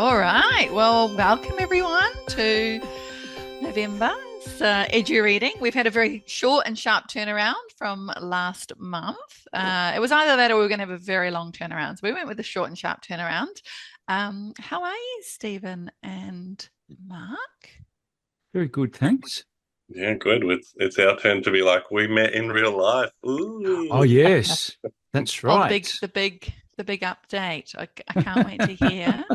All right. Well, welcome everyone to November's Edu Reading. We've had a very short and sharp turnaround from last month. It was either that or we were going to have a very long turnaround. So we went with a short and sharp turnaround. How are you, Stephen and Mark? Very good, thanks. Yeah, good. It's our turn to be like, we met in real life. Oh, Ooh. yes, that's Oh, right. the big update. I can't wait to hear.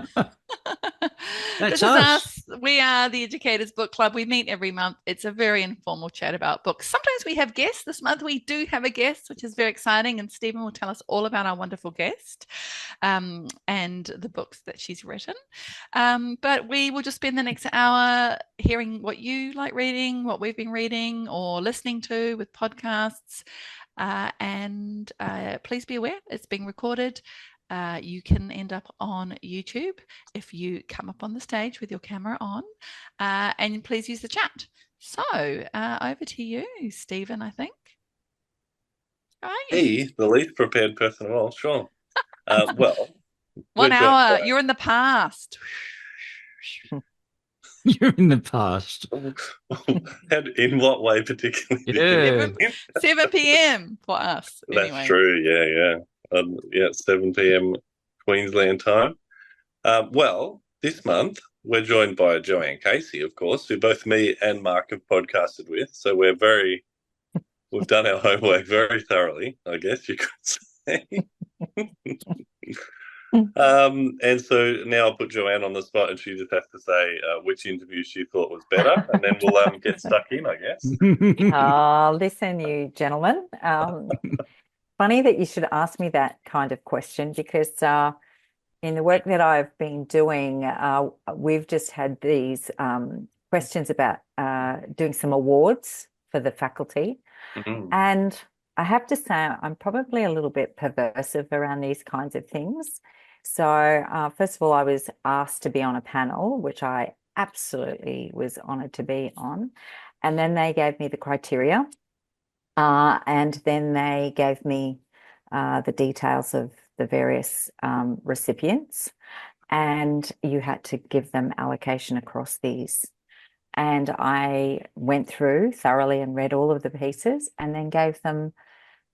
That's This is us. us. We are the Educators Bookclub. We meet every month. It's a very informal chat about books. Sometimes we have guests. This month we do have a guest, which is very exciting. And Stephen will tell us all about our wonderful guest and the books that she's written. But we will just spend the next hour hearing what you like reading, what we've been reading or listening to with podcasts. And please be aware it's being recorded. You can end up on YouTube if you come up on the stage with your camera on, and please use the chat. So over to you, Stephen, I think. How are you? He, the least prepared person of all, sure. Well, we're 1 hour. joined You're in the past. You're in the past. by... And in what way particularly? Yeah. 7 p.m. for us. That's Anyway. true, yeah. Yeah, 7 p.m. Queensland time. Well, this month we're joined by Joanne Casey, of course, who both me and Mark have podcasted with. So we've done our homework very thoroughly, I guess you could say. And so now I'll put Joanne on the spot and she just has to say which interview she thought was better, and then we'll get stuck in, I guess. Oh, listen, you gentlemen. Funny that you should ask me that kind of question because in the work that I've been doing, we've just had these questions about doing some awards for the faculty. Mm-hmm. And I have to say, I'm probably a little bit perversive around these kinds of things. So first of all, I was asked to be on a panel, which I absolutely was honored to be on. And then they gave me the criteria. And then they gave me the details of the various recipients. And you had to give them allocation across these. And I went through thoroughly and read all of the pieces and then gave them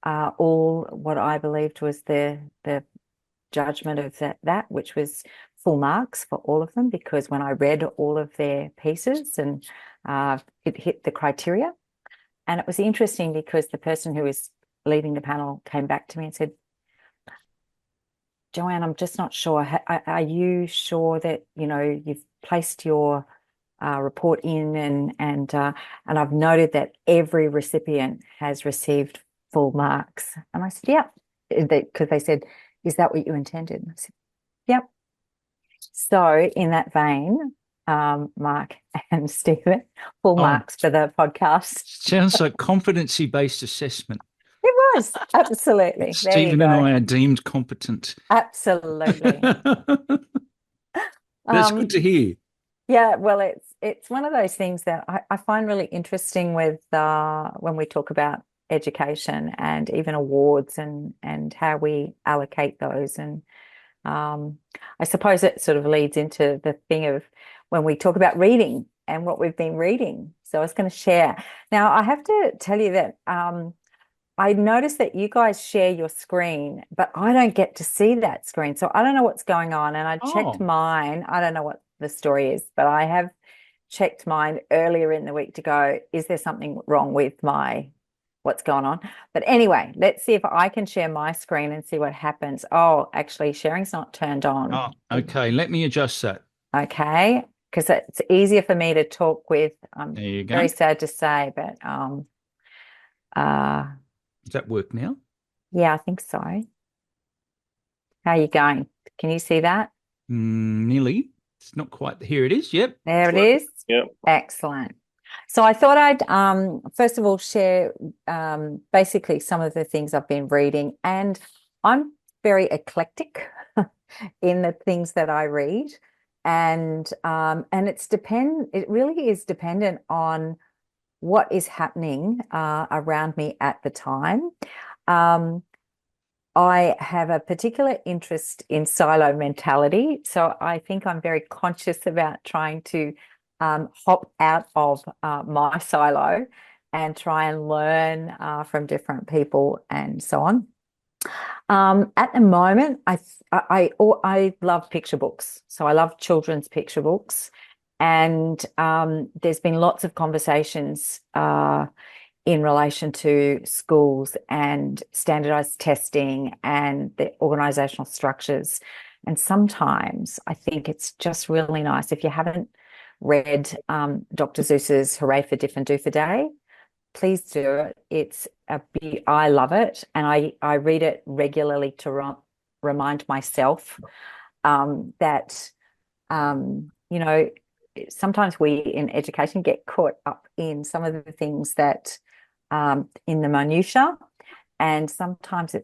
all what I believed was the judgment of that, which was full marks for all of them, because when I read all of their pieces and it hit the criteria. And it was interesting because the person who was leading the panel came back to me and said, Joanne, I'm just not sure. Are you sure that, you've placed your report in and I've noted that every recipient has received full marks. And I said, yeah, because they said, is that what you intended? And I said, yep. So in that vein, Mark and Stephen, full marks for the podcast. Sounds like competency-based assessment. It was, absolutely. Stephen and I are deemed competent. Absolutely. That's good to hear. Yeah, well, it's one of those things that I find really interesting with when we talk about education and even awards and how we allocate those. And I suppose it sort of leads into the thing of when we talk about reading and what we've been reading. So I was going to share. Now, I have to tell you that I noticed that you guys share your screen, but I don't get to see that screen. So I don't know what's going on. And I checked mine. I don't know what the story is, but I have checked mine earlier in the week to go, is there something wrong with what's going on? But anyway, let's see if I can share my screen and see what happens. Oh, actually, sharing's not turned on. Oh, okay. Let me adjust that. Okay, because it's easier for me to talk with. There you go. Very sad to say, but does that work now? Yeah, I think so. How are you going? Can you see that? Nearly. It's not quite. Here it is. Yep. There it is. Yep. Excellent. So I thought I'd first of all share basically some of the things I've been reading, and I'm very eclectic in the things that I read, and it really is dependent on what is happening around me at the time. I have a particular interest in silo mentality. So I think I'm very conscious about trying to hop out of my silo and try and learn from different people and so on. At the moment, I love picture books. So I love children's picture books. And there's been lots of conversations in relation to schools and standardized testing and the organizational structures. And sometimes I think it's just really nice. If you haven't read Dr. Seuss's Hooray for Diff and Do for Day, please do it. I love it. And I read it regularly to remind myself that, sometimes we in education get caught up in some of the things that in the minutiae, and sometimes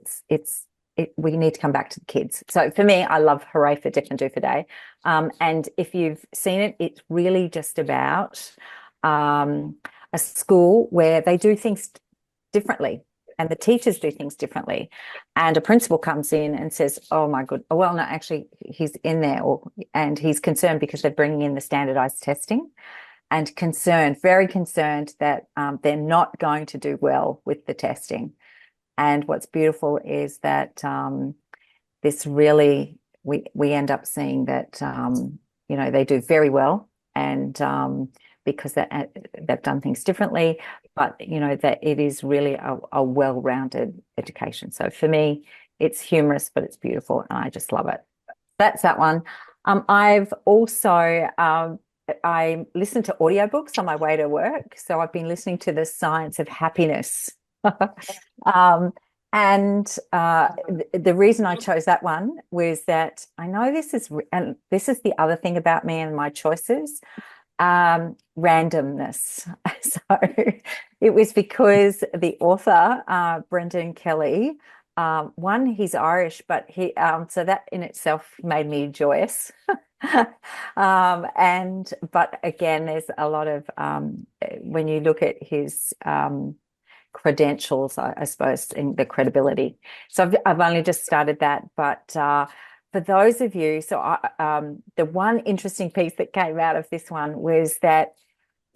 we need to come back to the kids. So for me, I love Hooray for Diff and Do for Day. And if you've seen it, it's really just about a school where they do things differently and the teachers do things differently. And a principal comes in and says, oh my good, well, no, actually he's in there and he's concerned because they're bringing in the standardized testing and very concerned that they're not going to do well with the testing. And what's beautiful is that this really, we end up seeing that, they do very well and because they've done things differently, but, that it is really a well-rounded education. So for me, it's humorous, but it's beautiful and I just love it. That's that one. I've also, I listen to audiobooks on my way to work. So I've been listening to The Science of Happiness. And the reason I chose that one was that I know and this is the other thing about me and my choices, randomness. So it was because the author, Brendan Kelly, one, he's Irish, but so that in itself made me joyous. But again, there's a lot of when you look at his credentials, I suppose, in the credibility. So I've only just started that, but for those of you, so the one interesting piece that came out of this one was that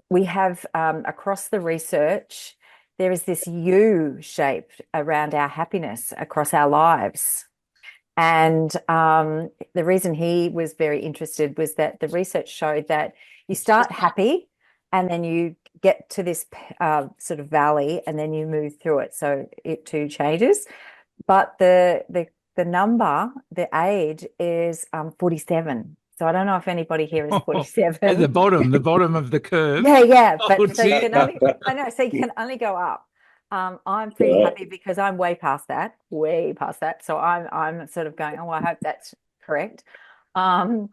we have across the research, there is this U shape around our happiness across our lives. And the reason he was very interested was that the research showed that you start happy and then you get to this sort of valley and then you move through it. So it too changes. But the number, the age is 47. So I don't know if anybody here is 47. At the bottom of the curve. Yeah. But Oh, so you can only, I know, so you can only go up. I'm pretty happy because I'm way past that. So I'm sort of going, oh, I hope that's correct. But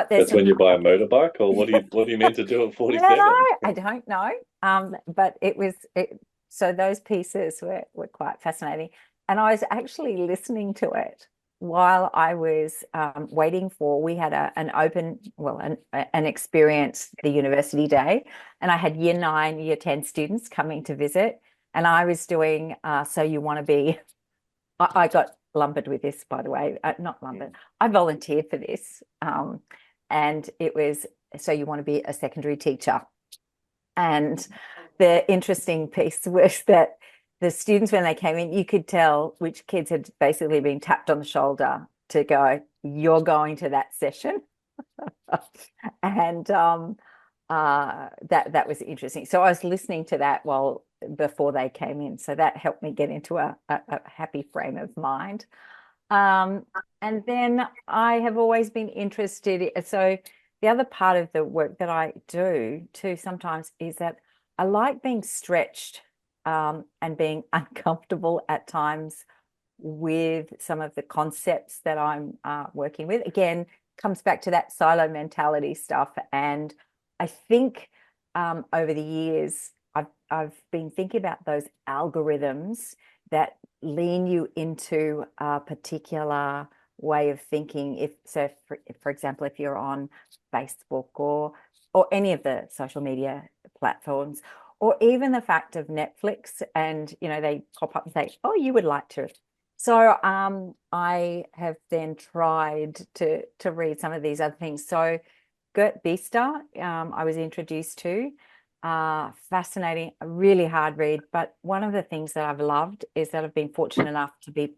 that's when you buy a motorbike, or what do you mean to do at 47? I don't know. But so those pieces were quite fascinating. And I was actually listening to it while I was waiting we had an experience, the university day, and I had year 9, year 10 students coming to visit, and I was doing, so you want to be, I got lumbered with this, by the way, not lumbered, I volunteered for this, and it was, so you want to be a secondary teacher. And the interesting piece was that the students, when they came in, you could tell which kids had basically been tapped on the shoulder to go, you're going to that session. And that was interesting. So I was listening to that before they came in. So that helped me get into a happy frame of mind. And then I have always been interested. So the other part of the work that I do too sometimes is that I like being stretched and being uncomfortable at times with some of the concepts that I'm working with. Again, comes back to that silo mentality stuff. And I think over the years, I've been thinking about those algorithms that lean you into a particular way of thinking. For example, if you're on Facebook or any of the social media platforms, or even the fact of Netflix, and they pop up and say, oh, you would like to. So I have then tried to read some of these other things. So Gert Biester, I was introduced to. Fascinating, a really hard read. But one of the things that I've loved is that I've been fortunate enough to be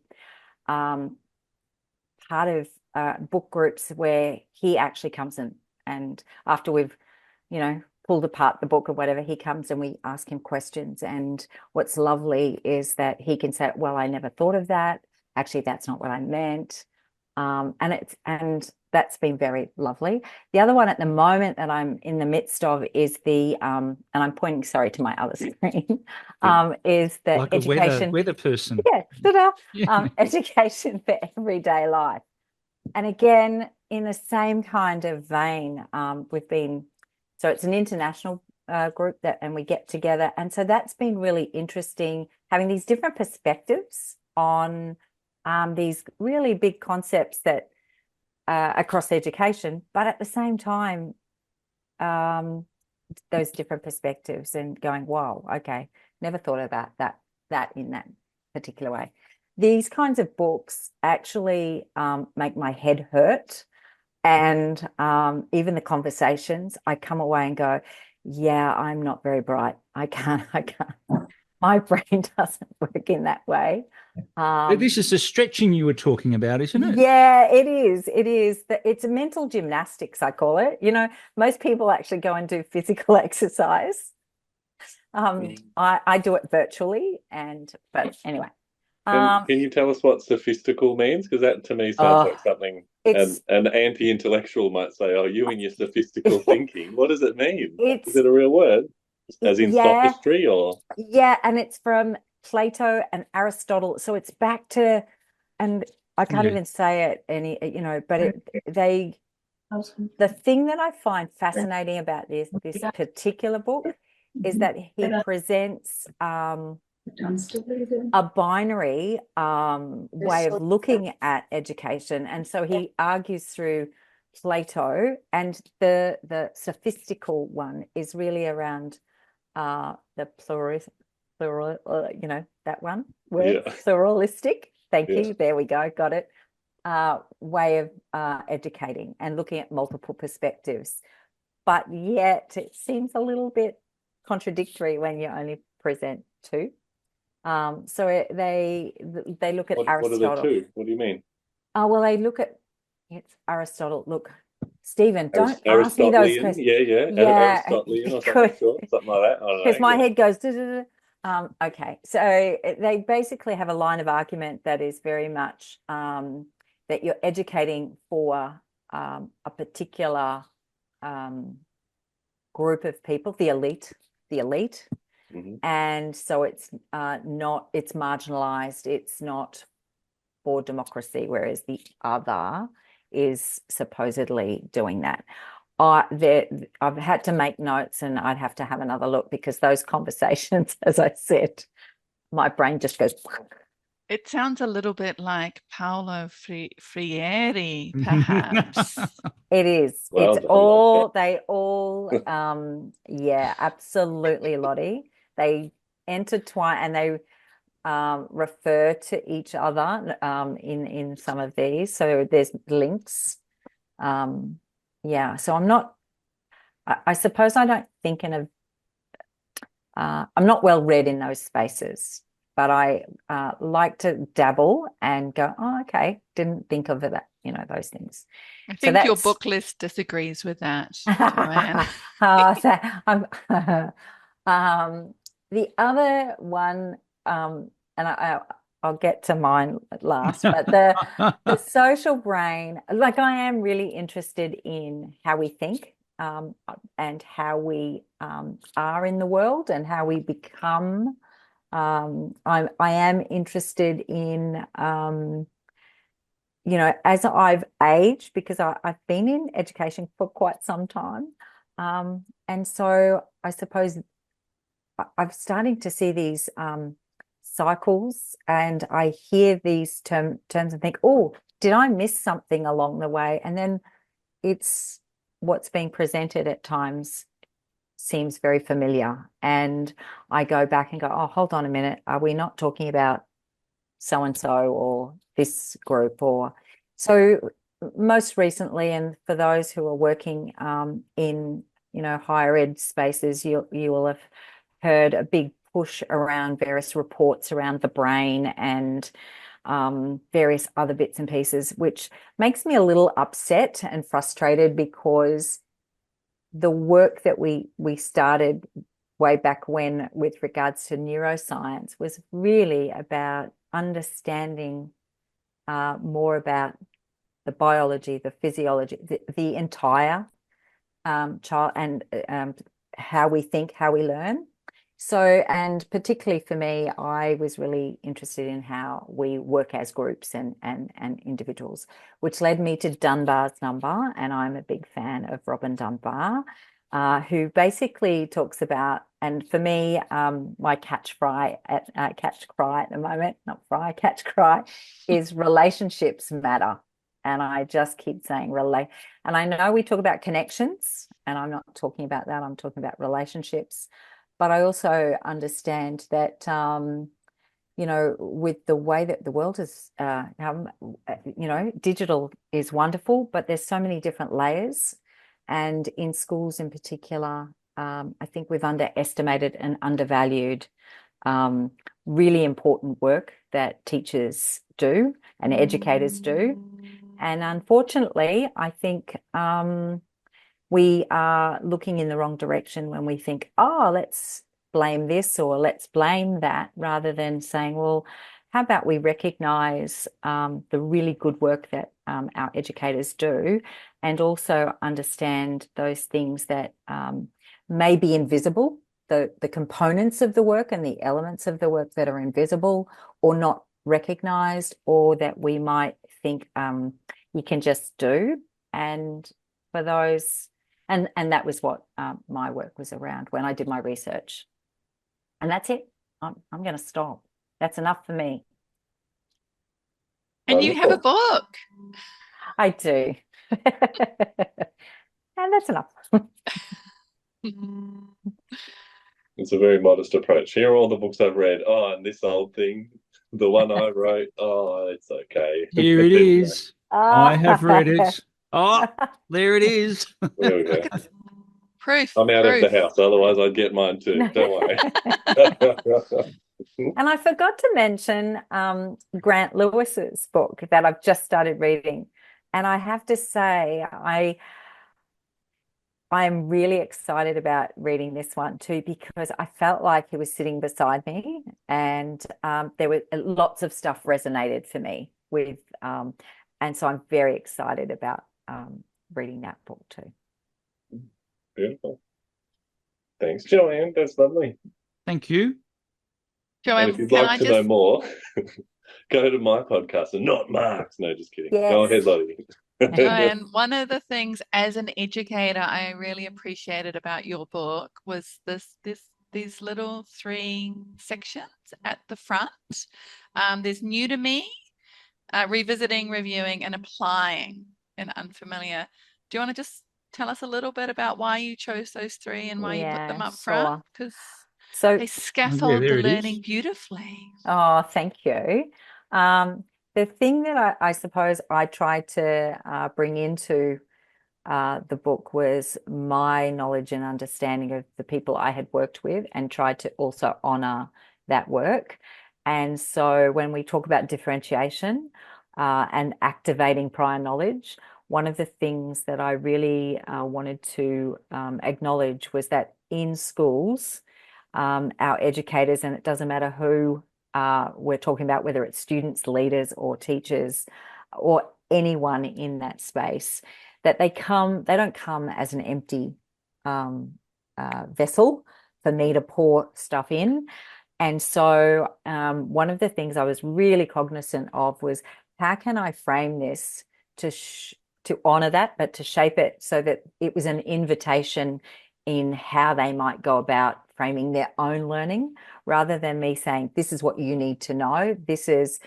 part of book groups where he actually comes in, and after we've, pulled apart the book or whatever, he comes and we ask him questions. And what's lovely is that he can say, well, I never thought of that. Actually, that's not what I meant. And that's been very lovely. The other one at the moment that I'm in the midst of is and I'm pointing, sorry, to my other screen, is the like education. a weather person. Yeah, ta-da. Yeah. Education for everyday life. And again, in the same kind of vein, so it's an international group and we get together. And so that's been really interesting, having these different perspectives on these really big concepts that across education, but at the same time, those different perspectives and going, wow, okay, never thought about that in that particular way. These kinds of books actually make my head hurt. And even the conversations, I come away and go, yeah, I'm not very bright. I can't. My brain doesn't work in that way. This is the stretching you were talking about, isn't it? Yeah, it is. It is. It's mental gymnastics, I call it. Most people actually go and do physical exercise. I do it virtually, but anyway. Can you tell us what sophistical means? Because that to me sounds like something an anti-intellectual might say, oh, you and your sophistical thinking. What does it mean? Is it a real word? As in sophistry or? Yeah, and it's from Plato and Aristotle. So it's back to, and I can't even say it but the thing that I find fascinating about this particular book is that he presents a binary way of looking at education. And so he argues through Plato, and the sophistical one is really around the that one word, pluralistic. Thank you. There we go. Got it. Way of educating and looking at multiple perspectives. But yet it seems a little bit contradictory when you only present two. So they look at Aristotle. What are the two? What do you mean? Oh, well, they look at Aristotle. Look, Stephen, don't ask me those questions. Yeah. Aristotelian or something, sure. Something like that. I don't know. Because my head goes. Okay, so they basically have a line of argument that is very much that you're educating for a particular group of people, the elite. Mm-hmm. And so it's marginalized. It's not for democracy, whereas the other is supposedly doing that. I've had to make notes, and I'd have to have another look, because those conversations, as I said, my brain just goes. It sounds a little bit like Paulo Freire, perhaps. It is. Well, it's all, they all, yeah, absolutely, Lottie. They intertwine and they refer to each other in some of these. So there's links. Yeah, so I suppose I don't think I'm not well read in those spaces, but I like to dabble and go, oh, okay, didn't think of that, those things. I think your book list disagrees with that, Joanne. The other one, and I'll get to mine at last, but the social brain, like, I am really interested in how we think and how we are in the world and how we become. I am interested in, as I've aged, because I've been in education for quite some time. And so I suppose I'm starting to see these cycles, and I hear these terms and think, oh, did I miss something along the way? And then it's what's being presented at times seems very familiar. And I go back and go, oh, hold on a minute. Are we not talking about so-and-so or this group? Or so most recently, and for those who are working in, higher ed spaces, you will have heard a big push around various reports around the brain and various other bits and pieces, which makes me a little upset and frustrated, because the work that we started way back when with regards to neuroscience was really about understanding more about the biology, the physiology, the entire child, and how we think, how we learn. So, and particularly for me, I was really interested in how we work as groups and individuals, which led me to Dunbar's number. And I'm a big fan of Robin Dunbar, who basically talks about, and for me, my catch cry at the moment, not fry, catch cry, is relationships matter. And I just keep saying relate. And I know we talk about connections, and I'm not talking about that. I'm talking about relationships. But I also understand that, with the way that the world is, digital is wonderful, but there's so many different layers. And in schools in particular, I think we've underestimated and undervalued really important work that teachers do and educators do. And unfortunately, I think we are looking in the wrong direction when we think, oh, let's blame this or let's blame that, rather than saying, well, how about we recognize the really good work that our educators do, and also understand those things that may be invisible, the components of the work and the elements of the work that are invisible or not recognized, or that we might think you can just do. And for those, and that was what my work was around when I did my research. And that's it. I'm going to stop. That's enough for me. And you have a book. I do. And that's enough. It's a very modest approach. Here are all the books I've read. Oh, and this old thing, the one I wrote. Oh, it's okay. Here it is. I have read it. Oh, there it is. There we go. Proof. I'm out of the house. Otherwise, I'd get mine too. Don't worry. And I forgot to mention Grant Lewis's book that I've just started reading. And I have to say, I'm really excited about reading this one too, because I felt like he was sitting beside me, and there were lots of stuff resonated for me with, and so I'm very excited about reading that book too. Beautiful. Thanks, Joanne. That's lovely. Thank you. Joanne, and if you'd like to know more, go to my podcast and not Mark's. No, just kidding. Yes. Go ahead, Lottie. And one of the things as an educator I really appreciated about your book was these little 3 sections at the front. There's new to me, revisiting, reviewing, and applying in unfamiliar. Do you want to just tell us a little bit about why you chose those 3 and why you put them up front? Because they scaffold the learning beautifully. Oh, thank you. The thing that I suppose I tried to bring into the book was my knowledge and understanding of the people I had worked with, and tried to also honor that work. And so when we talk about differentiation and activating prior knowledge, one of the things that I really wanted to acknowledge was that in schools, our educators, and it doesn't matter who we're talking about, whether it's students, leaders, or teachers, or anyone in that space, that they don't come as an empty vessel for me to pour stuff in. And so one of the things I was really cognizant of was, how can I frame this to honor that, but to shape it so that it was an invitation in how they might go about framing their own learning, rather than me saying, this is what you need to know. This is,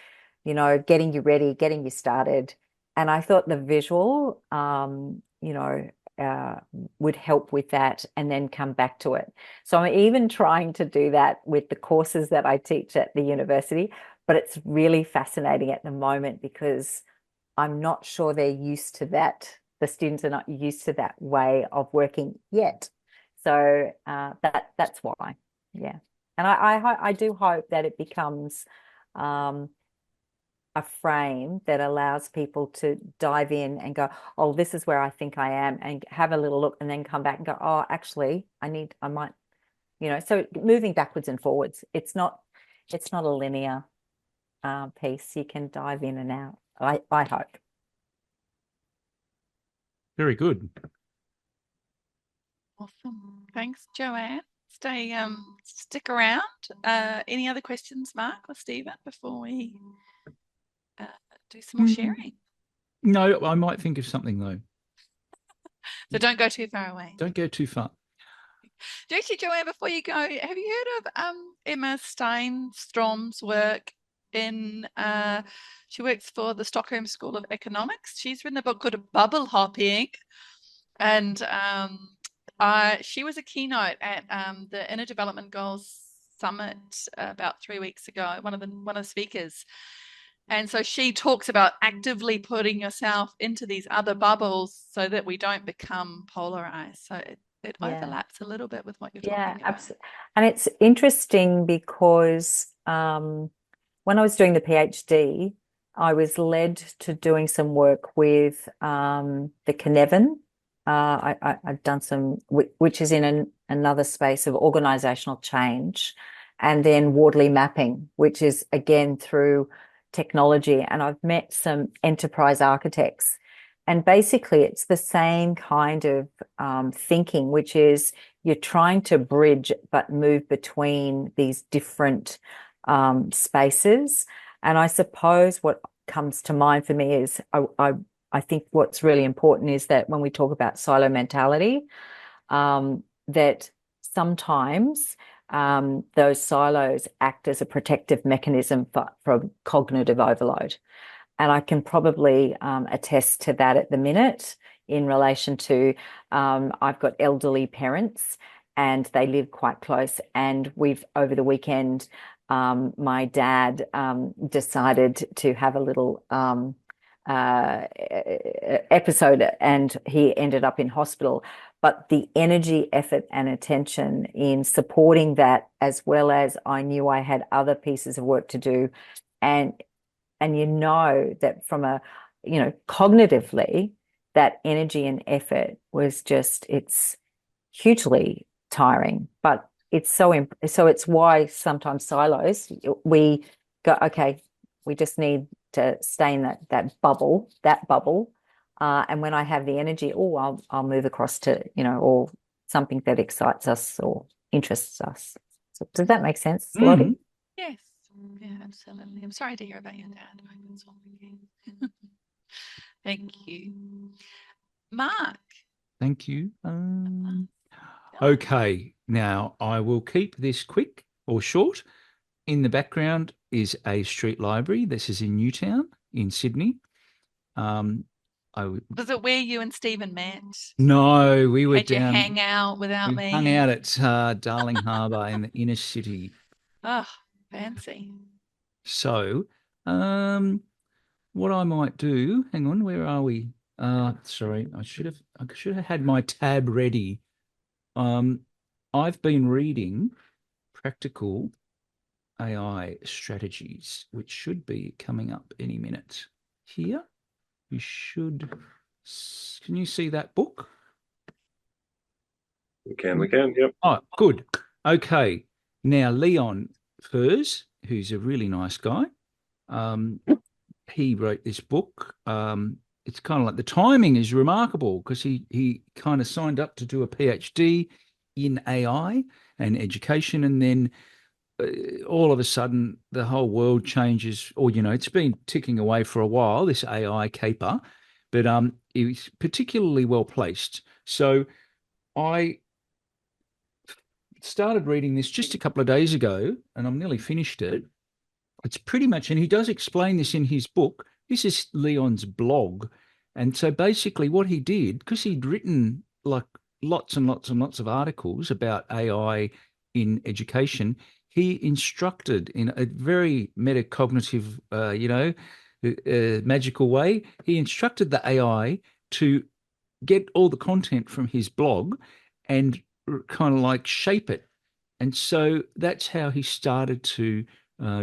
getting you ready, getting you started. And I thought the visual, would help with that and then come back to it. So I'm even trying to do that with the courses that I teach at the university, but it's really fascinating at the moment because I'm not sure they're used to that. The students are not used to that way of working yet. So that's why, yeah. And I do hope that it becomes a frame that allows people to dive in and go, oh, this is where I think I am, and have a little look and then come back and go, oh, actually, I might, so moving backwards and forwards. It's not a linear piece. You can dive in and out, I hope. Very good. Awesome. Thanks, Joanne. Stick around. Any other questions, Mark or Stephen, before we do some more sharing? No, I might think of something though. So don't go too far away. Don't go too far. Actually, Joanne, before you go, have you heard of Emma Steinstrom's work in she works for the Stockholm School of Economics. She's written a book called Bubble Hopping, and she was a keynote at the Inner Development Goals Summit about 3 weeks ago, one of the speakers. And so she talks about actively putting yourself into these other bubbles so that we don't become polarized. So it overlaps a little bit with what you're talking about. Yeah, absolutely. And it's interesting because when I was doing the PhD, I was led to doing some work with the Cynefin. I've done some, which is in another space of organizational change, and then Wardley mapping, which is again through technology. And I've met some enterprise architects, and basically it's the same kind of thinking, which is you're trying to bridge but move between these different spaces. And I suppose what comes to mind for me is I think what's really important is that when we talk about silo mentality, that sometimes those silos act as a protective mechanism for cognitive overload. And I can probably attest to that at the minute in relation to I've got elderly parents and they live quite close. And over the weekend, my dad decided to have a little episode, and he ended up in hospital. But the energy, effort, and attention in supporting that, as well as I knew I had other pieces of work to do, and that from cognitively, that energy and effort was it's hugely tiring. But it's so it's why sometimes silos, we go, okay, we just need to stay in that bubble. And when I have the energy, I'll move across to, or something that excites us or interests us. So does that make sense, Lottie? Yes. Yeah, absolutely. I'm sorry to hear about your dad. Thank you. Mark. Thank you. Okay, now I will keep this quick or short. In the background is a street library. This is in Newtown in Sydney. Was it where you and Stephen met? No, we were down. You hang out without me? Hung out at Darling Harbour in the inner city. Oh, fancy. So, what I might do? Hang on, where are we? Sorry, I should have had my tab ready. I've been reading Practical AI Strategies, which should be coming up any minute. Here, you should. Can you see that book? We can, yep. Oh, good. Okay. Now, Leon Furs, who's a really nice guy, he wrote this book. It's kind of like the timing is remarkable because he kind of signed up to do a PhD in AI and education, and then all of a sudden the whole world changes, or it's been ticking away for a while, this AI caper, but it's particularly well placed. So I started reading this just a couple of days ago, and I'm nearly finished it. It's pretty much, and he does explain this in his book. This is Leon's blog, And so basically what he did, because he'd written like lots and lots and lots of articles about AI in education, he instructed in a very metacognitive, magical way. He instructed the AI to get all the content from his blog and kind of like shape it. And so that's how he started to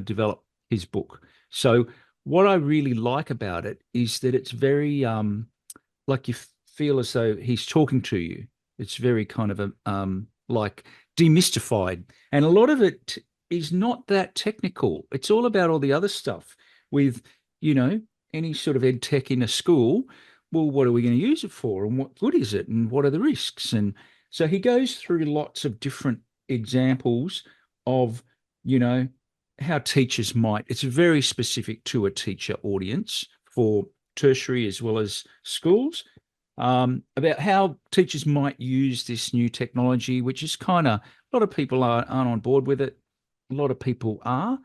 develop his book. So what I really like about it is that it's very like you feel as though he's talking to you. It's very kind of a like demystified, and a lot of it is not that technical. It's all about all the other stuff with you know any sort of ed tech in a school. Well, what are we going to use it for, and what good is it, and what are the risks? And so he goes through lots of different examples of you know how teachers might. It's very specific to a teacher audience for tertiary as well as schools, about how teachers might use this new technology, which is kind of a lot of people aren't on board with it. A lot of people are.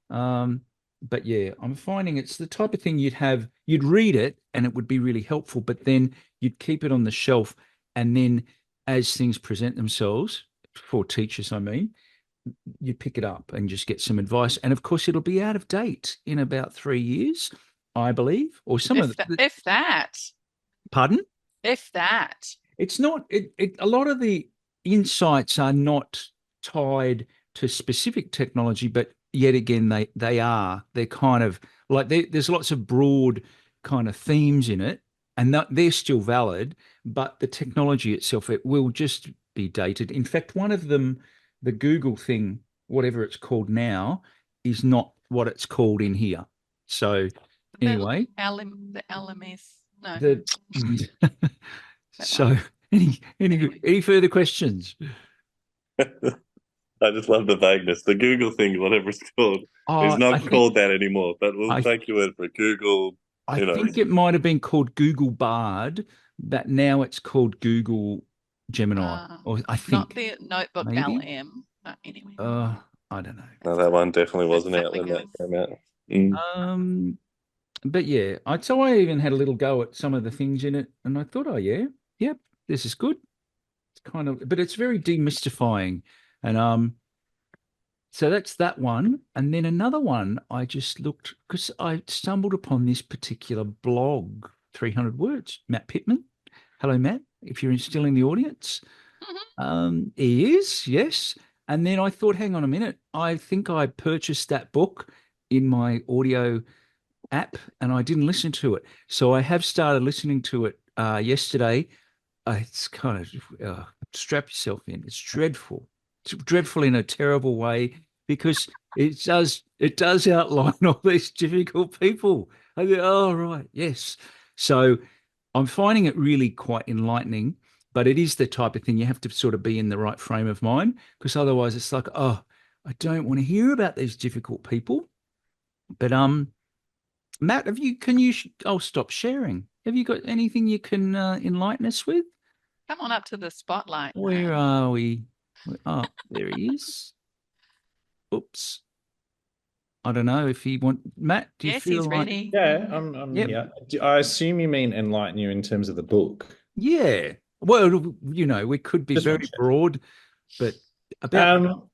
But yeah, I'm finding it's the type of thing you'd read it and it would be really helpful, but then you'd keep it on the shelf. And then as things present themselves for teachers, I mean, you pick it up and just get some advice. And of course, it'll be out of date in about 3 years, I believe, or some of the. If that. Pardon? If that. It's not. A lot of the insights are not tied to specific technology, but yet again, they are. They're kind of like there's lots of broad kind of themes in it, and they're still valid. But the technology itself, it will just be dated. In fact, one of them, the Google thing, whatever it's called now, is not what it's called in here. So anyway, the LMS. No. the so any further questions? I just love the vagueness. The Google thing, whatever it's called, is not called that anymore. But we'll take your word for it. Google. I think it might have been called Google Bard, but now it's called Google Gemini. Or I think not the Notebook maybe? LM. No, anyway. I don't know. No, that one definitely wasn't out when that came out. But yeah, so I even had a little go at some of the things in it, and I thought, oh yeah, yep, this is good. It's kind of, but it's very demystifying, and so that's that one. And then another one, I just looked because I stumbled upon this particular blog, 300 words. Matt Pittman. Hello, Matt. If you're still in the audience, he is, yes. And then I thought, hang on a minute, I think I purchased that book in my audio app and I didn't listen to it. So I have started listening to it yesterday. It's kind of strap yourself in. It's dreadful. It's dreadful in a terrible way because it does outline all these difficult people. I go, oh, right, yes. So I'm finding it really quite enlightening, but it is the type of thing you have to sort of be in the right frame of mind because otherwise it's like, oh, I don't want to hear about these difficult people. But Matt, I'll stop sharing. Have you got anything you can enlighten us with? Come on up to the spotlight. Where are we? Oh, there he is. Oops. I don't know if he Matt, do you feel he's like... ready. Yeah, I'm here. I assume you mean enlighten you in terms of the book. Yeah. Well, we could be very broad, but about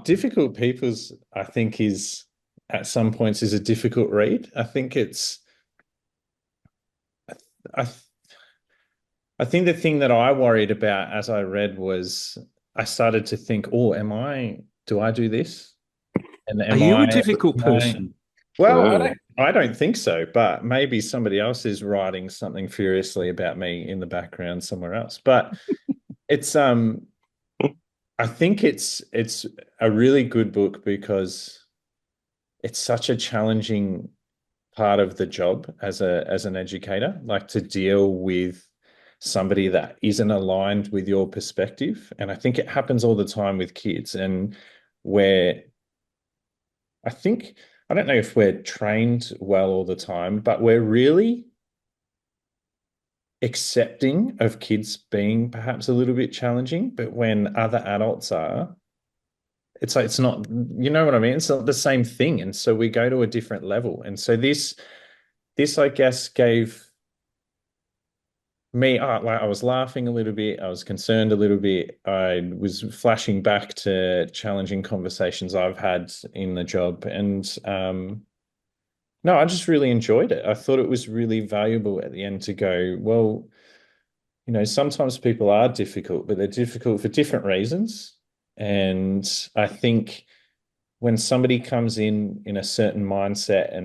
difficult people's, I think, is at some points is a difficult read. I think it's I think the thing that I worried about as I read was I started to think, do I do this? And are you a difficult person? Well, I don't think so, but maybe somebody else is writing something furiously about me in the background somewhere else. But it's I think it's a really good book because it's such a challenging part of the job as an educator, like to deal with somebody that isn't aligned with your perspective. And I think it happens all the time with kids, and where I don't know if we're trained well all the time, but we're really accepting of kids being perhaps a little bit challenging. But when other adults are, it's like, it's not, you know what I mean? It's not the same thing. And so we go to a different level. And so this, I guess, gave I was laughing a little bit. I was concerned a little bit. I was flashing back to challenging conversations I've had in the job, and no, I just really enjoyed it. I thought it was really valuable at the end to go, well, sometimes people are difficult, but they're difficult for different reasons. And I think when somebody comes in a certain mindset,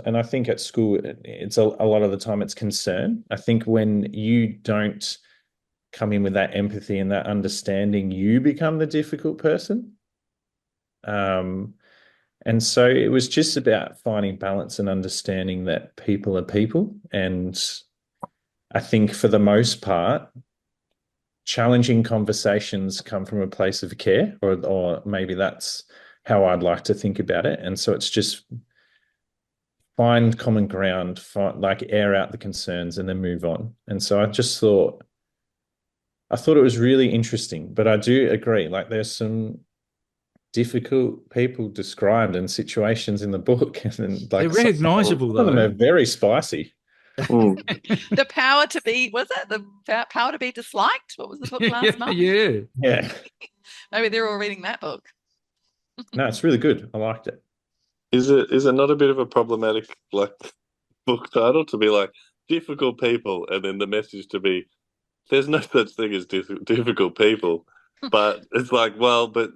and I think at school it's a lot of the time it's concern. I think when you don't come in with that empathy and that understanding, you become the difficult person. And so it was just about finding balance and understanding that people are people. And I think for the most part, challenging conversations come from a place of care, or maybe that's how I'd like to think about it. And so it's just find common ground, like air out the concerns and then move on. And so I thought it was really interesting, but I do agree, like there's some difficult people described and situations in the book, and They're like recognizable, some of them though. are very spicy. The power to be, was it the power to be disliked? What was the book last month? Yeah. Maybe they're all reading that book. No, it's really good. I liked it. Is it not a bit of a problematic like book title to be like difficult people, and then the message to be there's no such thing as difficult people, but it's like, well, but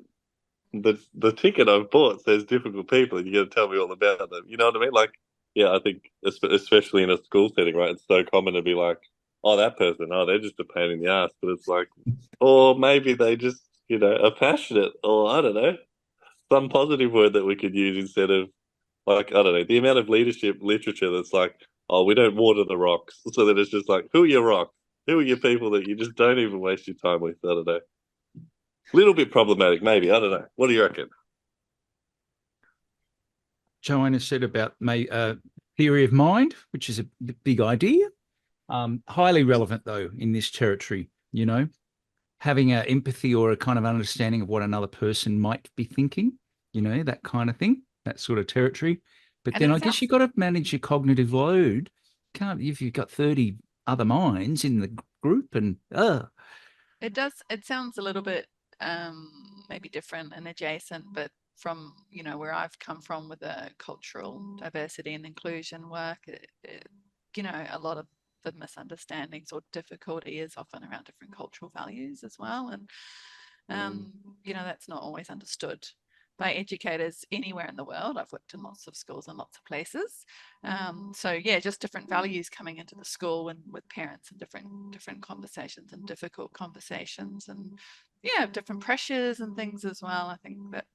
the ticket I've bought says difficult people, and you got to tell me all about them. You know what I mean? Like, yeah, I think especially in a school setting, right? It's so common to be like, oh, that person, oh, they're just a pain in the ass, but it's like, or maybe they just, are passionate, or I don't know, some positive word that we could use instead of like, I don't know, the amount of leadership literature that's like, oh, we don't water the rocks. So that it's just like, who are your rocks? Who are your people that you just don't even waste your time with? I don't know. Little bit problematic, maybe. I don't know. What do you reckon? Joanne has said about theory of mind, which is a big idea. Highly relevant, though, in this territory, having an empathy or a kind of understanding of what another person might be thinking, that kind of thing, that sort of territory. But then I guess you've got to manage your cognitive load. Can't, if you've got 30 other minds in the group and it sounds a little bit maybe different and adjacent, but from where I've come from with the cultural diversity and inclusion work, a lot of the misunderstandings or difficulty is often around different cultural values as well, and that's not always understood by educators anywhere in the world. I've worked in lots of schools and lots of places. So yeah, just different values coming into the school and with parents, and different conversations and difficult conversations, and yeah, different pressures and things as well. I think that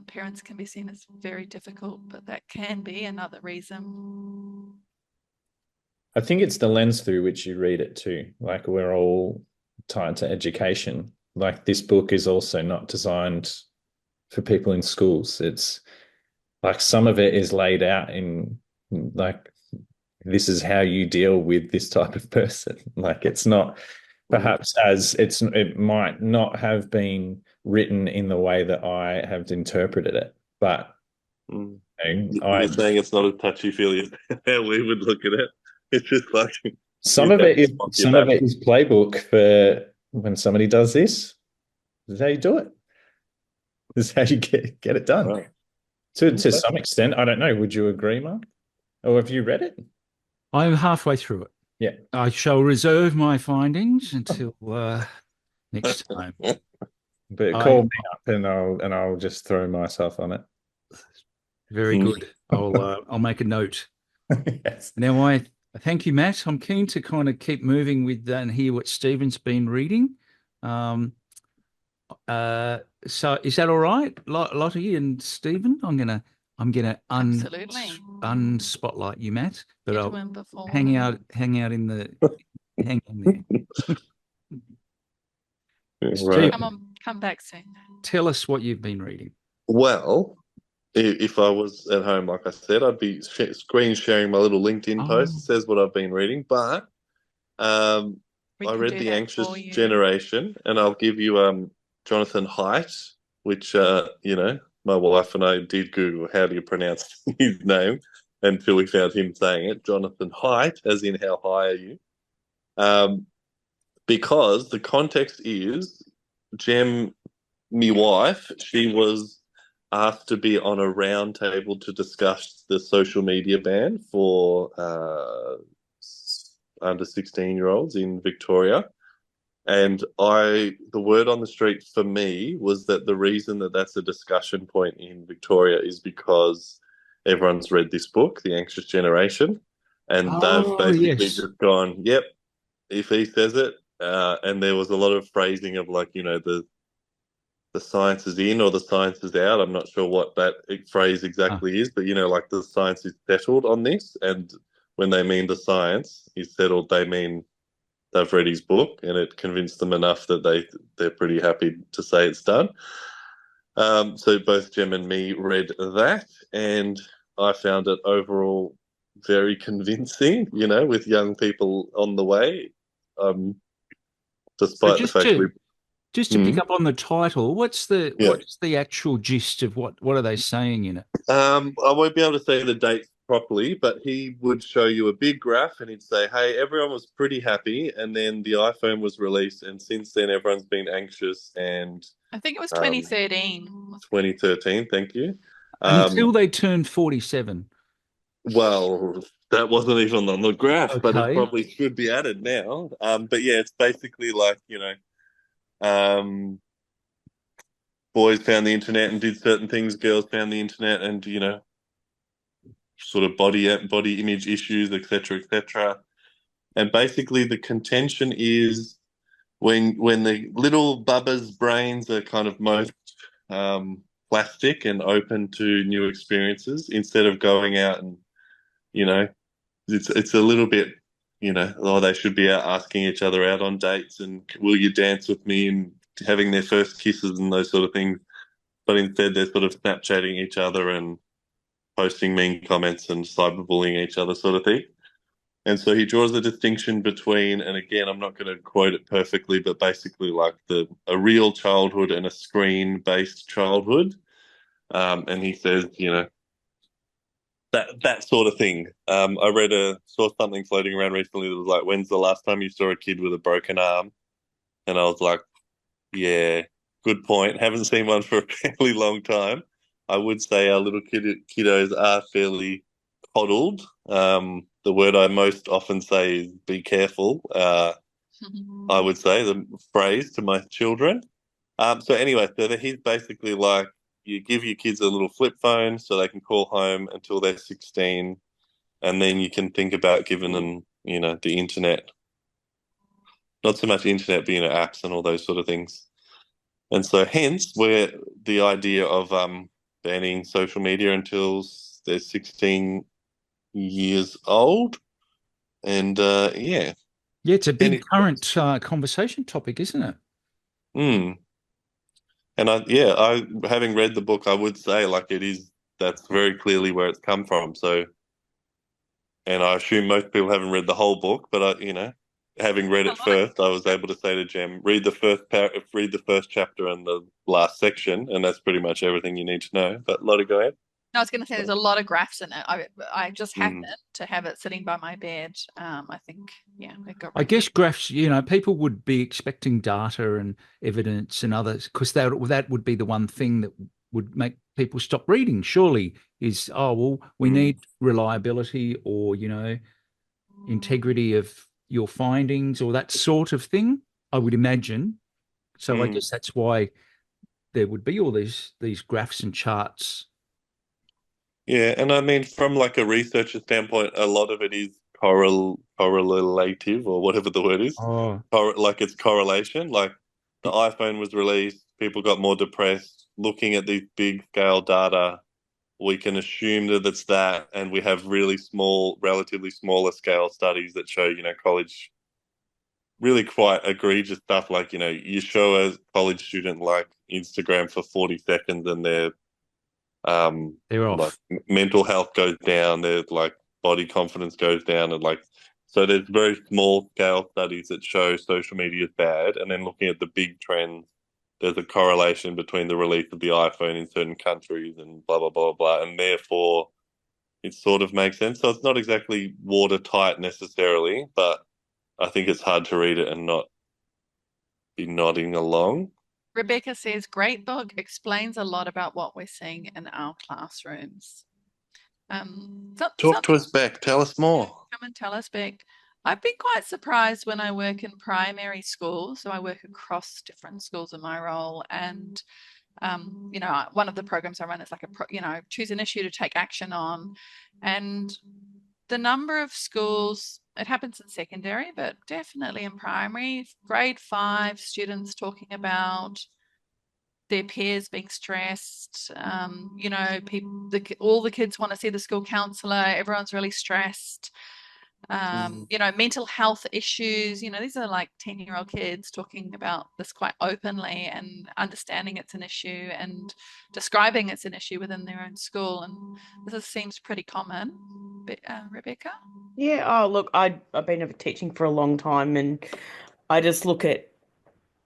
parents can be seen as very difficult, but that can be another reason. I think it's the lens through which you read it too. Like, we're all tied to education. Like, this book is also not designed for people in schools. It's like some of it is laid out in like, this is how you deal with this type of person. Like, it's not perhaps it might not have been written in the way that I have interpreted it, but you're saying it's not as touchy-feely as how we would look at it. It's just like some of it is playbook for when somebody does this. This is how you do it. This is how you get it done. Right. To some extent, I don't know. Would you agree, Mark? Or have you read it? I'm halfway through it. Yeah. I shall reserve my findings until next time. But call me up and I'll just throw myself on it. Very good. I'll make a note. Yes. Now I thank you, Matt. I'm keen to kind of keep moving with and hear what Stephen's been reading. So is that all right, Lottie and Stephen? I'm gonna unspotlight you, Matt, but I'll hang out in the hang in there. Right. Come back soon. Tell us what you've been reading. Well, if I was at home, like I said, I'd be screen sharing my little LinkedIn post. It says what I've been reading, but I read The Anxious Generation, and I'll give you Jonathan Haidt, which, my wife and I did Google how do you pronounce his name until we found him saying it. Jonathan Haidt, as in how high are you? Because the context is Jem, my wife, she was asked to be on a round table to discuss the social media ban for under 16-year-olds in Victoria. And the word on the street for me was that the reason that that's a discussion point in Victoria is because everyone's read this book, The Anxious Generation, and they've basically yes. just gone, yep, if he says it, and there was a lot of phrasing of like, the science is in or the science is out. I'm not sure what that phrase exactly is, but like the science is settled on this. And when they mean the science is settled, they mean they've read his book and it convinced them enough that they're pretty happy to say it's done. So both Jem and me read that, and I found it overall very convincing, with young people on the way. Despite the fact just to pick up on the title, what's the actual gist of what are they saying in it? I won't be able to say the dates properly, but he would show you a big graph and he'd say, hey, everyone was pretty happy, and then the iPhone was released, and since then everyone's been anxious, and I think it was 2013. 2013, thank you. Until they turned 47. Well, that wasn't even on the graph, Okay. but it probably should be added now. But yeah, it's basically like, boys found the internet and did certain things, girls found the internet and, sort of body image issues, etc., etc. And basically the contention is when the little bubbers' brains are kind of most plastic and open to new experiences, instead of going out and, it's a little bit, they should be out asking each other out on dates and will you dance with me and having their first kisses and those sort of things. But instead they're sort of Snapchatting each other and posting mean comments and cyberbullying each other sort of thing. And so he draws a distinction between, and again, I'm not going to quote it perfectly, but basically like a real childhood and a screen-based childhood. And he says, that sort of thing. I saw something floating around recently that was like, when's the last time you saw a kid with a broken arm? And I was like, yeah, good point. Haven't seen one for a fairly long time. I would say our little kiddos are fairly coddled. The word I most often say is be careful. I would say the phrase to my children. So anyway, he's basically like, you give your kids a little flip phone so they can call home until they're 16, and then you can think about giving them, the internet. Not so much internet, but, apps and all those sort of things. And so hence where the idea of banning social media until they're 16 years old. And yeah. Yeah, it's a big current conversation topic, isn't it? And having read the book, I would say like that's very clearly where it's come from. So, and I assume most people haven't read the whole book, but having read it first, I was able to say to Jem, read the first chapter and the last section, and that's pretty much everything you need to know. But Lottie, go ahead. No, I was going to say there's a lot of graphs in it. I just happened to have it sitting by my bed. I think, yeah. I guess graphs, people would be expecting data and evidence and others, because that would be the one thing that would make people stop reading, surely, is, we need reliability or, integrity of your findings or that sort of thing, I would imagine. So I guess that's why there would be all these graphs and charts. Yeah, and I mean, from like a researcher standpoint, a lot of it is correlative or whatever the word is. Like it's correlation. Like the iPhone was released, people got more depressed. Looking at these big scale data, we can assume that it's that, and we have relatively smaller scale studies that show, college really quite egregious stuff. Like, you show a college student like Instagram for 40 seconds and they're off. Like mental health goes down, there's like body confidence goes down, and like, so there's very small scale studies that show social media is bad, and then looking at the big trends, there's a correlation between the release of the iPhone in certain countries and blah blah blah blah, and therefore it sort of makes sense. So it's not exactly watertight necessarily, but I think it's hard to read it and not be nodding along. Rebecca says, great book, explains a lot about what we're seeing in our classrooms. Talk to us, Beck. Tell us more. Come and tell us, Beck. I've been quite surprised when I work in primary schools. So I work across different schools in my role. And, one of the programs I run is like choose an issue to take action on. And the number of schools, it happens in secondary, but definitely in primary, grade 5 students talking about their peers being stressed. All the kids want to see the school counselor. Everyone's really stressed. Mental health issues. These are like 10-year-old kids talking about this quite openly and understanding it's an issue and describing it's an issue within their own school. And this seems pretty common. Rebecca? Yeah. Oh, look, I've been teaching for a long time, and I just look at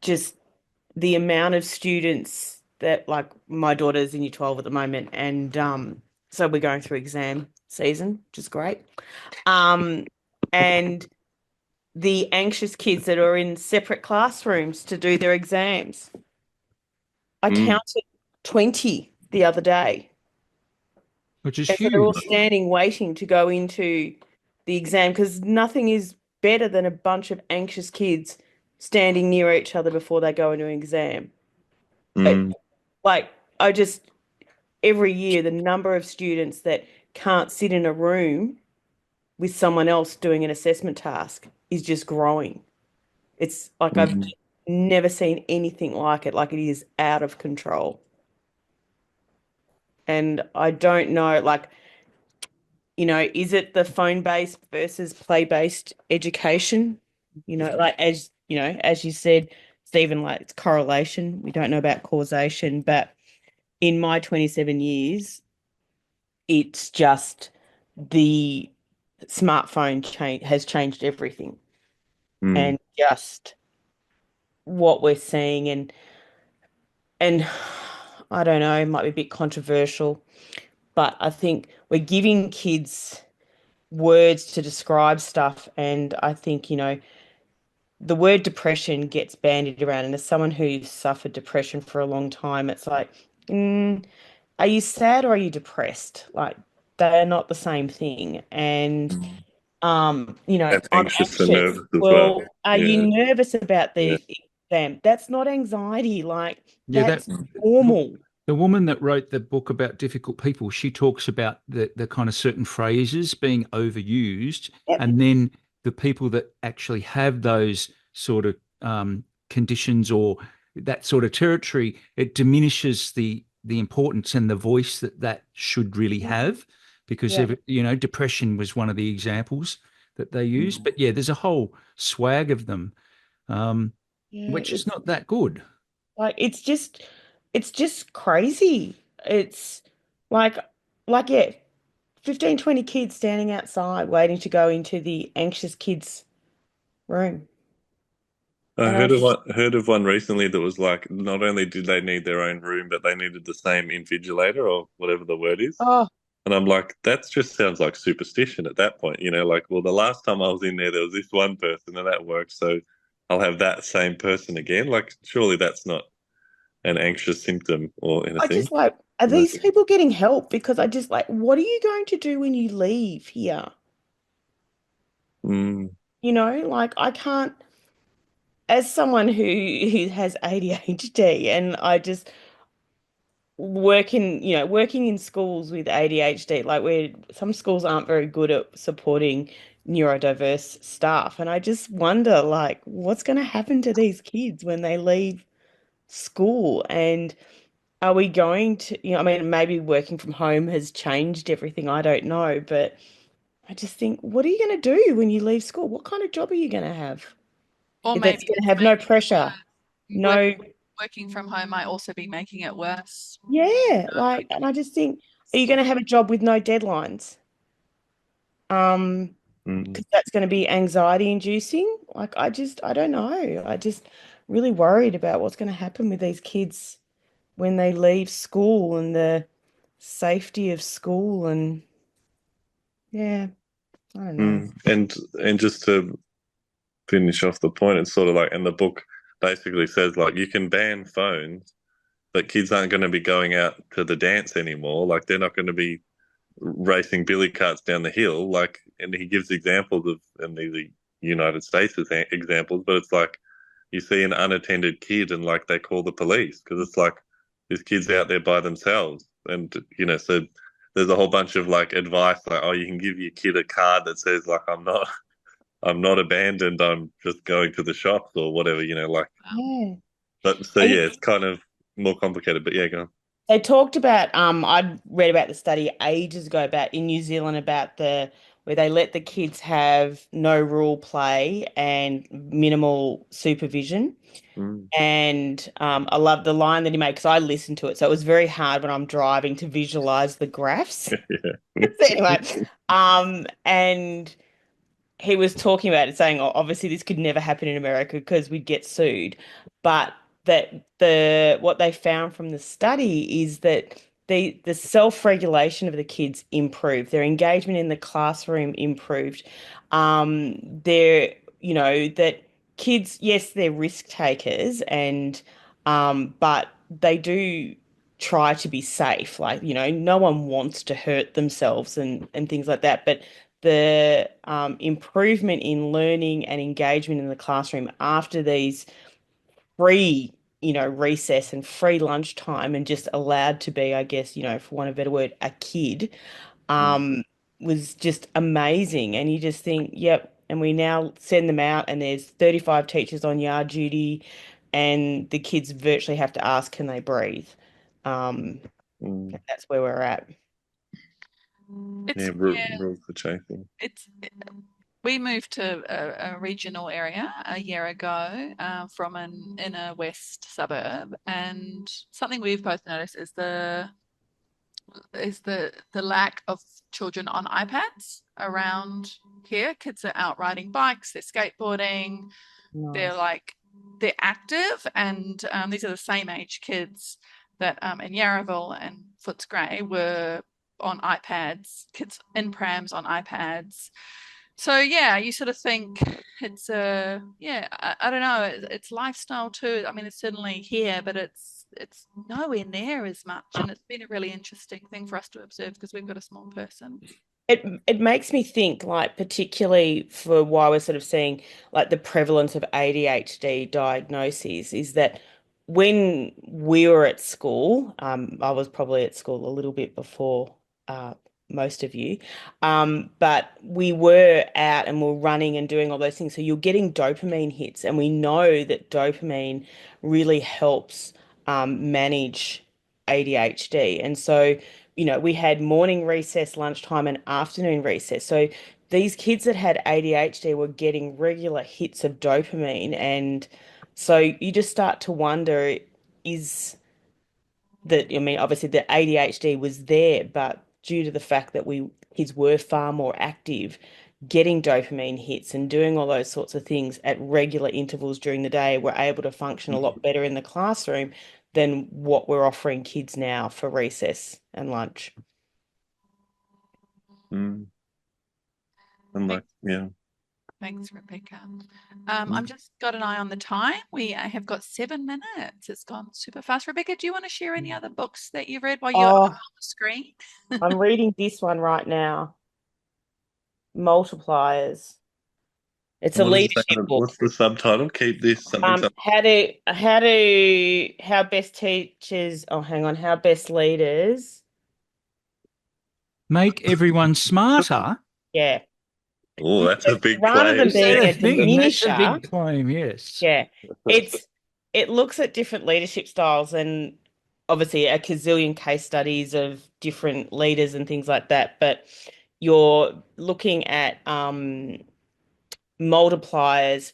just the amount of students that, like, my daughter's in year 12 at the moment, and so we're going through exam season, which is great. And the anxious kids that are in separate classrooms to do their exams. I counted 20 the other day. Which is And so huge. they're all standing waiting to go into the exam, because nothing is better than a bunch of anxious kids standing near each other before they go into an exam. Every year, the number of students that can't sit in a room with someone else doing an assessment task is just growing. It's like I've never seen anything like it. Like, it is out of control. And I don't know, is it the phone-based versus play-based education? As you said, Stephen, like, it's correlation. We don't know about causation, but in my 27 years, it's just the smartphone has changed everything. And just what we're seeing, and I don't know, it might be a bit controversial, but I think we're giving kids words to describe stuff, and I think, the word depression gets bandied around, and as someone who suffered depression for a long time, it's like, are you sad or are you depressed? Like, they're not the same thing. And I'm anxious and anxious. nervous as Well, well. are you nervous about the exam? That's not anxiety. Like, that's normal. The woman that wrote the book about difficult people, she talks about the kind of certain phrases being overused, and then the people that actually have those sort of conditions or that sort of territory, it diminishes the importance and the voice that should really have, because depression was one of the examples that they used. But there's a whole swag of them, which is not that good. Like, it's just crazy. It's like, 15, 20 kids standing outside waiting to go into the anxious kids' room. I heard of one recently that was like, not only did they need their own room, but they needed the same invigilator or whatever the word is. Oh, And I'm like, that just sounds like superstition at that point. Like, well, the last time I was in there was this one person and that worked, so I'll have that same person again. Like, surely that's not an anxious symptom or anything. I just like, are these people getting help? Because I just like, what are you going to do when you leave here? Like, I can't, as someone who has ADHD, and I just working in schools with ADHD, like, where some schools aren't very good at supporting neurodiverse staff. And I just wonder, like, what's going to happen to these kids when they leave school? And are we going to, I mean, maybe working from home has changed everything. I don't know, but I just think, what are you going to do when you leave school? What kind of job are you going to have? Or If maybe that's going to have no pressure, no. Working from home might also be making it worse. Yeah, like, and I just think, are you going to have a job with no deadlines? Because that's going to be anxiety inducing. Like, I don't know. I just really worried about what's going to happen with these kids when they leave school, and the safety of school, and I don't know. And just to finish off the point, it's sort of like, and the book basically says like you can ban phones, but kids aren't going to be going out to the dance anymore. Like they're not going to be racing billy carts down the hill. Like, and he gives examples of, and these are United States examples, but it's like you see an unattended kid and like they call the police because it's like this kid's out there by themselves. And, so there's a whole bunch of like advice like, oh, you can give your kid a card that says like, I'm not abandoned. I'm just going to the shops or whatever, like, Yeah. but so yeah, it's kind of more complicated, but yeah, go on. They talked about, I'd read about the study ages ago about in New Zealand about where they let the kids have no rule play and minimal supervision. And I love the line that he made because I listened to it. So it was very hard when I'm driving to visualize the graphs. Yeah. So anyway, and he was talking about it, saying, oh, obviously this could never happen in America because we'd get sued. But that what they found from the study is that the self-regulation of the kids improved, their engagement in the classroom improved. That kids, yes, they're risk takers and but they do try to be safe. Like, no one wants to hurt themselves and things like that. But the improvement in learning and engagement in the classroom after these free, recess and free lunchtime and just allowed to be, I guess, for want of a better word, a kid, was just amazing. And you just think, yep. And we now send them out and there's 35 teachers on yard duty and the kids virtually have to ask, can they breathe? That's where we're at. Rules for chasing. We moved to a regional area a year ago from an inner west suburb, and something we've both noticed is the lack of children on iPads around here. Kids are out riding bikes, they're skateboarding, they're active, and these are the same age kids that in Yarraville and Footscray were on iPads, kids in prams on iPads. So yeah, you sort of think it's I don't know, it's lifestyle too. I mean, it's certainly here, but it's nowhere near as much, and it's been a really interesting thing for us to observe because we've got a small person. It makes me think, like, particularly for why we're sort of seeing like the prevalence of ADHD diagnoses, is that when we were at school, I was probably at school a little bit before most of you, but we were out and we're running and doing all those things. So you're getting dopamine hits, and we know that dopamine really helps manage ADHD. And so we had morning recess, lunchtime, and afternoon recess. So these kids that had ADHD were getting regular hits of dopamine. And so you just start to wonder, obviously the ADHD was there, but due to the fact that kids were far more active, getting dopamine hits and doing all those sorts of things at regular intervals during the day, we're able to function a lot better in the classroom than what we're offering kids now for recess and lunch. And like, yeah. Thanks, Rebecca. I've just got an eye on the time. We have got 7 minutes. It's gone super fast. Rebecca, do you want to share any other books that you've read while you're on the screen? I'm reading this one right now, Multipliers. It's a leadership book. What's the subtitle? Keep this something. How best teachers. Oh, hang on. How best leaders make everyone smarter. Yeah. Oh, that's a big claim. Rather than being a diminisher, that's a big claim. Yes. Yeah. It looks at different leadership styles and obviously a gazillion case studies of different leaders and things like that. But you're looking at multipliers,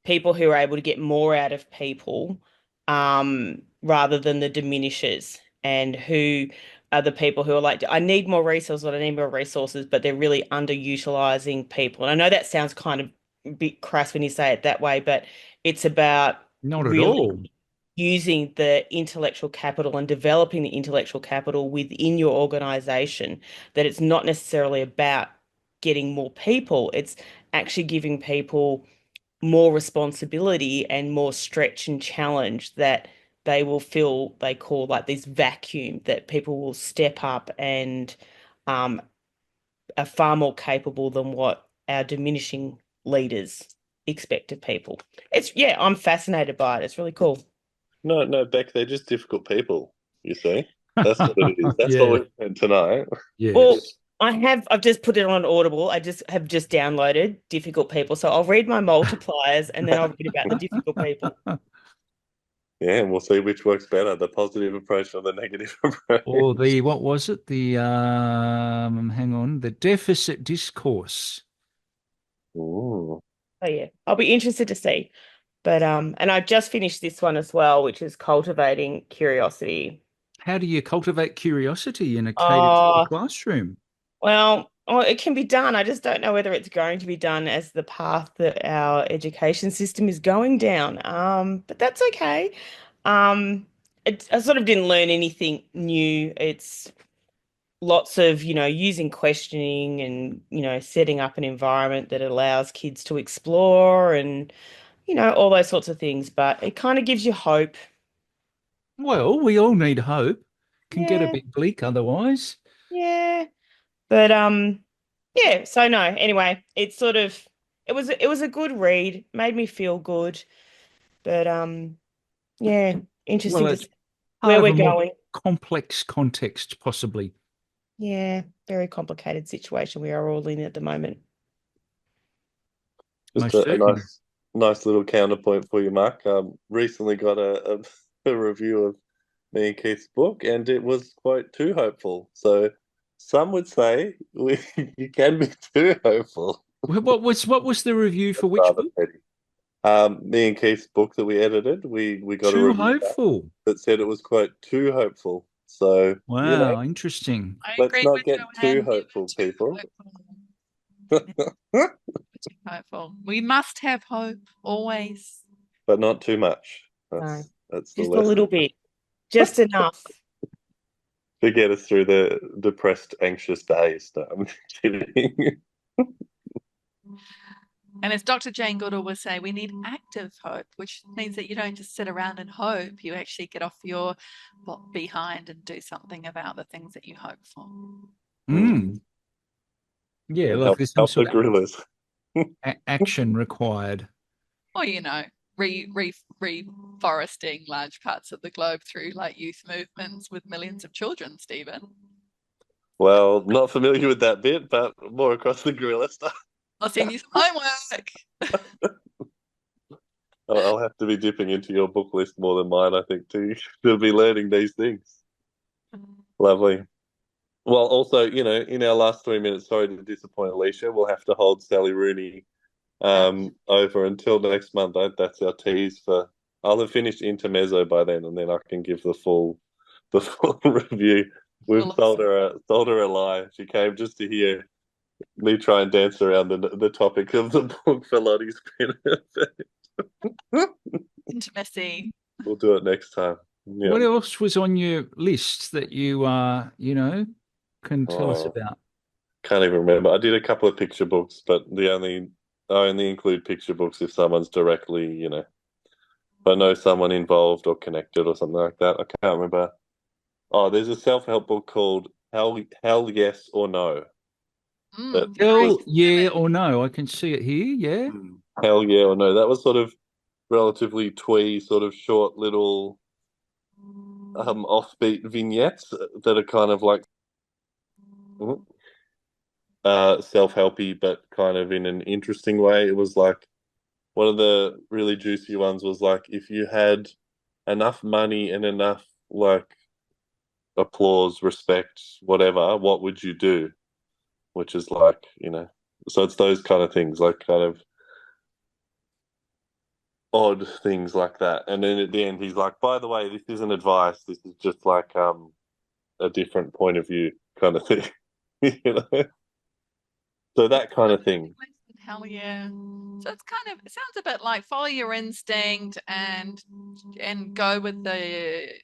people who are able to get more out of people rather than the diminishers, and who are the people who are like, I need more resources, but they're really underutilizing people. And I know that sounds kind of a bit crass when you say it that way, but it's about not at all using the intellectual capital and developing the intellectual capital within your organization, that it's not necessarily about getting more people. It's actually giving people more responsibility and more stretch and challenge, that they will feel, they call like this vacuum, that people will step up and are far more capable than what our diminishing leaders expect of people. Yeah, I'm fascinated by it. It's really cool. No, Beck, they're just difficult people, you see. That's what it is. That's Yeah. what we heard tonight. Yes. Well, I've just put it on Audible. I have just downloaded Difficult People. So I'll read my multipliers and then I'll read about the difficult people. Yeah, and we'll see which works better, the positive approach or the negative approach. Or what was it? Hang on, the deficit discourse. Ooh. Oh yeah, I'll be interested to see. But and I just finished this one as well, which is Cultivating Curiosity. How do you cultivate curiosity in a K-12 classroom? Well, it can be done. I just don't know whether it's going to be done as the path that our education system is going down. But that's okay. I sort of didn't learn anything new. It's lots of, using questioning and, setting up an environment that allows kids to explore and, all those sorts of things. But it kind of gives you hope. Well, we all need hope. Can get a Yeah, bit bleak otherwise. yeah. But yeah, so no, anyway, it's sort of it was a good read, made me feel good. But yeah, interesting Well, to it's see part where of we're a more going. complex context, possibly. Yeah, very complicated situation we are all in at the moment. Just Most a certainly. nice little counterpoint for you, Mark. Recently got a review of me and Keith's book, and it was quite too hopeful. So some would say you can be too hopeful. What was the review for which Rather book? petty. Me and Keith's book that we edited, we got a Too review back hopeful. that said it was quite too hopeful. So Wow, interesting. I let's agree not with get Joanne. too hopeful, Never too people. hopeful. Never too hopeful. We must have hope always. But not too much. No, That's the just a lesson. little bit, just enough. To get us through the depressed, anxious days. No, I'm kidding. And as Dr. Jane Goodall would say, we need active hope, which means that you don't just sit around and hope. You actually get off your behind and do something about the things that you hope for. Mm. Yeah, And like there's some help sort the gorillas. of action required. Or, reforesting large parts of the globe through like youth movements with millions of children, Stephen. Well, not familiar with that bit, but more across the gorilla stuff. I'll send you some homework. I'll have to be dipping into your book list more than mine, I think, to be learning these things. Lovely. Well, also, in our last 3 minutes, sorry to disappoint Alicia, we'll have to hold Sally Rooney over until next month. That's our tease for. I'll have finished Intermezzo by then, and then I can give the full review. We've sold her a lie. She came just to hear me try and dance around the topic of the book for Lottie's benefit. Intimacy. We'll do it next time. Yeah. What else was on your list that you can tell us about? Can't even remember. I did a couple of picture books, but I only include picture books if someone's directly, if I know someone involved or connected or something like that. I can't remember. Oh, there's a self-help book called Hell Yes or No. Hell yeah or no? I can see it here. Yeah. Hell yeah or no. That was sort of relatively twee, sort of short little offbeat vignettes that are kind of like self-helpy, but kind of in an interesting way. It was like one of the really juicy ones was like, if you had enough money and enough like applause, respect, whatever, what would you do? Which is like, so it's those kind of things, like kind of odd things like that. And then at the end, he's like, by the way, this isn't advice. This is just like a different point of view kind of thing, So that kind of thing. Hell yeah. So it sounds a bit like follow your instinct and go with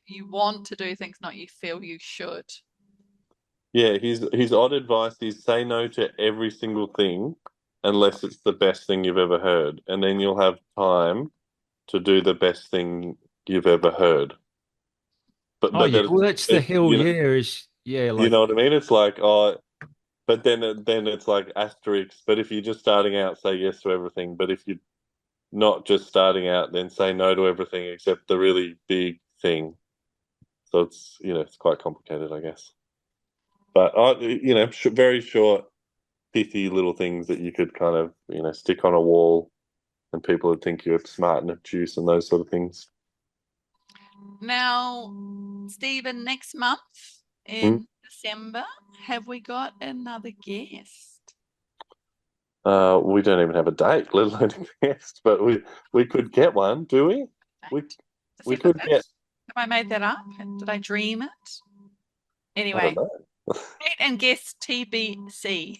you want to do things, not you feel you should. Yeah, his odd advice is say no to every single thing unless it's the best thing you've ever heard. And then you'll have time to do the best thing you've ever heard. But Oh yeah, then well that's the hell yeah is yeah you like know what I mean? It's like, but then it's like asterisks. But if you're just starting out, say yes to everything. But if you're not just starting out, then say no to everything except the really big thing. So it's it's quite complicated, I guess. But very short, pithy little things that you could kind of stick on a wall, and people would think you're smart and obtuse and those sort of things. Now, Stephen, next month in December, have we got another guest? We don't even have a date, let alone a guest, but we could get one, do we? We December could 5th? get. Have I made that up? Did I dream it? I Anyway, don't know. date and guest TBC.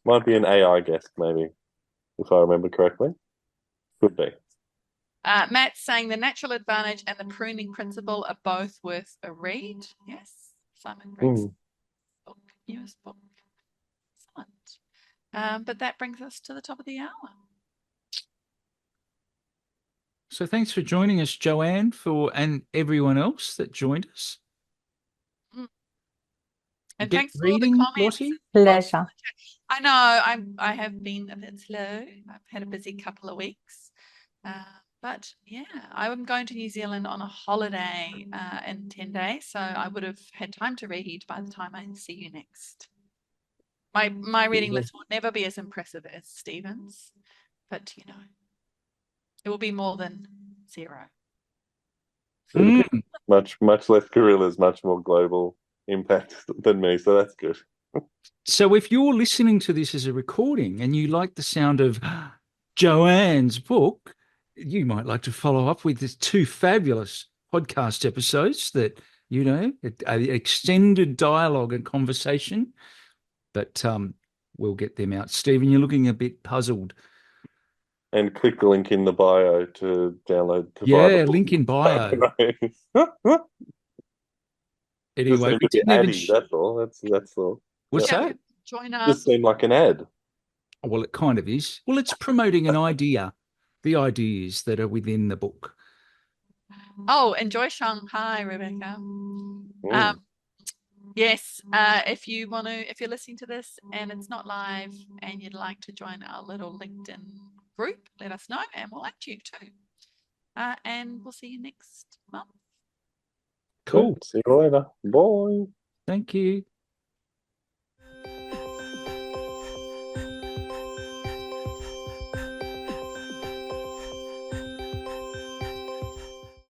Might be an AI guest, maybe, if I remember correctly. Could be. Matt's saying the natural advantage and the pruning principle are both worth a read. Yes, Simon Gregg's book, newest book. Excellent. But that brings us to the top of the hour. So thanks for joining us, Joanne, and everyone else that joined us. And Get thanks for all the reading, comments. Lottie? Pleasure. I know I have been a bit slow. I've had a busy couple of weeks. But yeah, I'm going to New Zealand on a holiday in 10 days. So I would have had time to read by the time I see you next. My reading list will never be as impressive as Stephen's, but it will be more than 0. Much less gorillas, much more global impact than me, so that's good. So if you're listening to this as a recording and you like the sound of Joanne's book, you might like to follow up with these 2 fabulous podcast episodes that, extended dialogue and conversation. But we'll get them out. Stephen, you're looking a bit puzzled. And click the link in the bio to download. Yeah, link in bio. Anyway, just seemed a bit addy, that's all. That's all. What's that? Join us. Just seemed like an ad. Well, it kind of is. Well, it's promoting an idea, the ideas that are within the book. Oh, enjoy Shanghai, Rebecca. Yes, if you're listening to this and it's not live and you'd like to join our little LinkedIn group, let us know and we'll add you too. And we'll see you next month. Cool. See you later. Bye. Thank you.